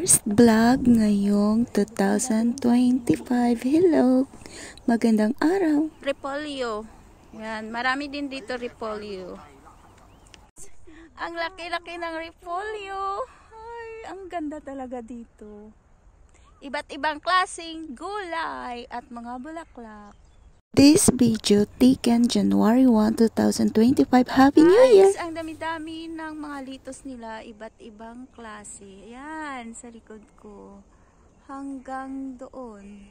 First vlog ngayong 2025. Hello! Magandang araw! Repolyo. Yan, marami din dito repolyo. Ang laki-laki ng repolyo. Ay, ang ganda talaga dito. Iba't ibang klaseng gulay at mga bulaklak. This video taken January 1, 2025. Happy New Year! Ang dami-dami ng mga litos nila, iba't ibang klase. Ayan, sa likod ko. Hanggang doon.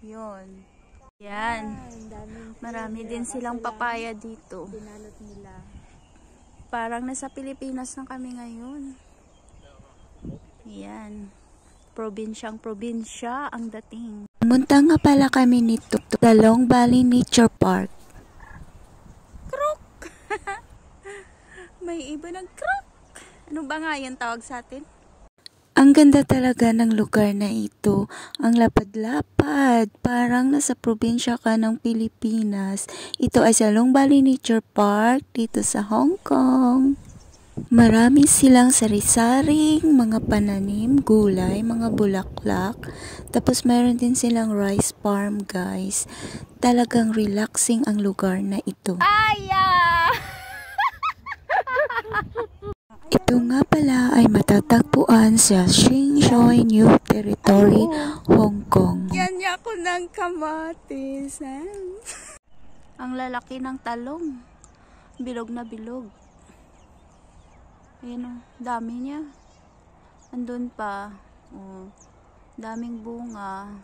Yon. Yan. Marami din silang papaya dito. Parang nasa Pilipinas na kami ngayon. Yan. Probinsyang probinsya ang dating. Pumunta nga pala kami nito sa Long Valley Nature Park. Krok! May iba ng krok! Ano ba nga yung tawag sa atin? Ang ganda talaga ng lugar na ito. Ang lapad-lapad. Parang nasa probinsya ka ng Pilipinas. Ito ay sa Long Valley Nature Park dito sa Hong Kong. Marami silang sari-saring mga pananim, gulay, mga bulaklak. Tapos mayroon din silang rice farm, guys. Talagang relaxing ang lugar na ito. Aya! Ito nga pala ay matatagpuan sa Xinzhou New Territory, Hong Kong. Yan niya ako ng kamatis. Ang lalaki ng talong. Bilog na bilog. Ayan o, dami niya. Andun pa. Oh, daming bunga.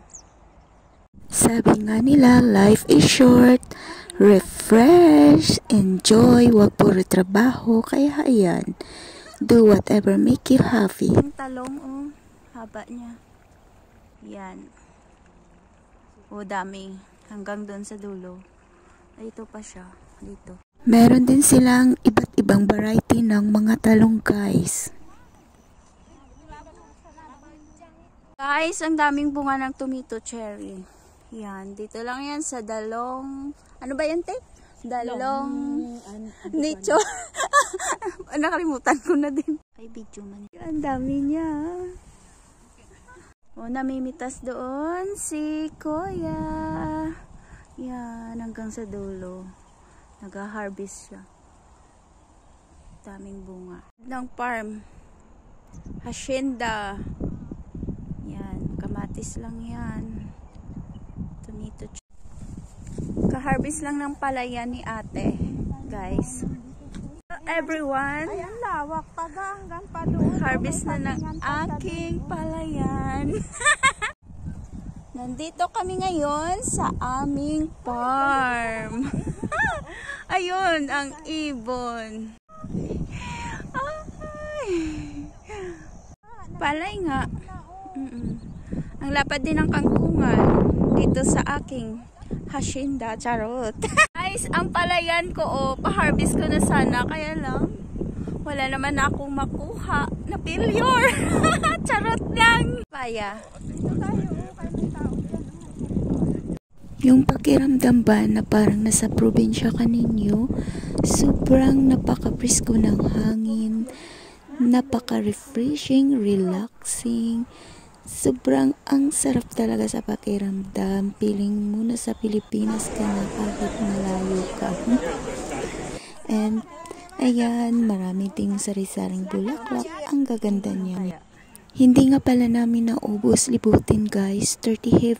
Sabi nga nila, life is short, refresh, enjoy, wag puro trabaho. Kaya ayan, do whatever make you happy. Ang talong, oh, haba niya. Yan. Oh, dami. Hanggang doon sa dulo. Ay, ito pa siya. Dito. Meron din silang iba't ibang variety ng mga talong, guys. Guys, ang daming bunga ng tomato cherry. Yan, dito lang yan sa Dalong. Ano ba yan, te? Dalong nicho. Nakalimutan ko na din. Ay, video man. Ang dami niya. O, namimitas doon si Kuya. Yan, hanggang sa dulo. Nag-harvest siya. Daming bunga. Ng farm. Hacienda. Yan, kamatis lang yan. Tomato. Ka-harvest lang ng palayan ni ate, guys. Everyone, ayan, lawak taga hanggang pa doon. harvest na ng aking palayan. Nandito kami ngayon sa aming farm. Ayun, ang ibon. Ay. Palay nga. Ang lapad din ng kangkungan dito sa aking hacienda. Charot. Guys, ang palayan ko, oh, pa-harvest ko na sana. Kaya lang, wala naman na akong makuha na failure. Charot lang. Paya. Yung pakiramdam ba na parang nasa probinsya ka ninyo, sobrang napaka-presko ng hangin, napaka-refreshing, relaxing, sobrang ang sarap talaga sa pakiramdam. Feeling mo na sa Pilipinas ka na kahit malayo ka. And ayan, marami ding sari-saring bulaklak, ang gaganda niya. Hindi nga pala namin naubos libutin, guys. 37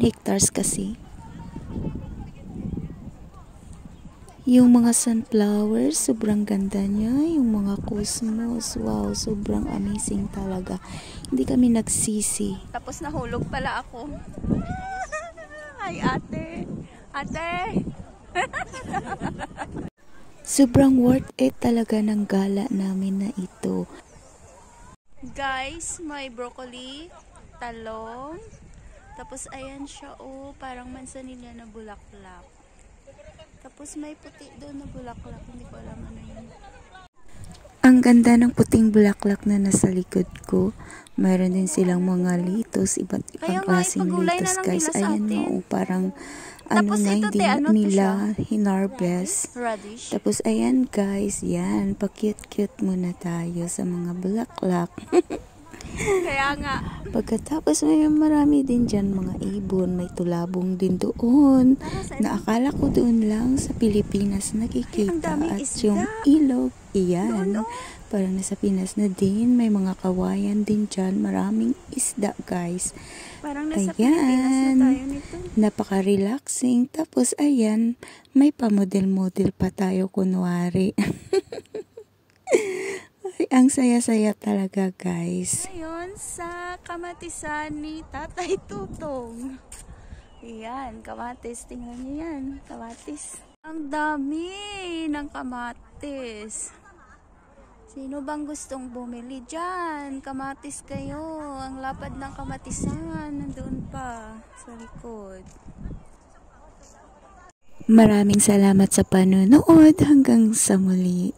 hectares kasi. Yung mga sunflowers, sobrang ganda niya. Yung mga cosmos, wow, sobrang amazing talaga. Hindi kami nagsisi. Tapos nahulog pala ako. Ay, ate. Ate. Sobrang worth it talaga ng gala namin na ito. Guys, may broccoli, talong. Tapos ayan siya, oh, parang mansanilya na bulaklak. Tapos may puti doon na bulaklak, hindi ko alam ano yun. Ang ganda ng puting bulaklak na nasa likod ko. Mayroon din silang mga litos, iba't ibang klaseng litos, guys. Ayan mo, parang ano na hindi nila hinarvest. Radish. Tapos ayan, guys, yan, pa-cute-cute muna tayo sa mga bulaklak. Kaya nga. Pagkatapos may marami din dyan mga ibon, may tulabong din doon. Na akala ko doon lang sa Pilipinas nakikita at yung ilog, iyan. Parang nasa Pinas na din, may mga kawayan din dyan, maraming isda guys. Parang nasa Pilipinas na tayo nito. Napaka-relaxing. Tapos ayan, may pa-model-model pa tayo kunwari. Ay, ang saya-saya talaga guys. Ngayon sa kamatisan ni Tatay Tutong. Ayan, kamatis. Tingnan niyo yan, kamatis. Ang dami ng kamatis. Sino bang gustong bumili dyan? Kamatis kayo. Ang lapad ng kamatisan. Nandoon pa sa likod. Maraming salamat sa panonood. Hanggang sa muli.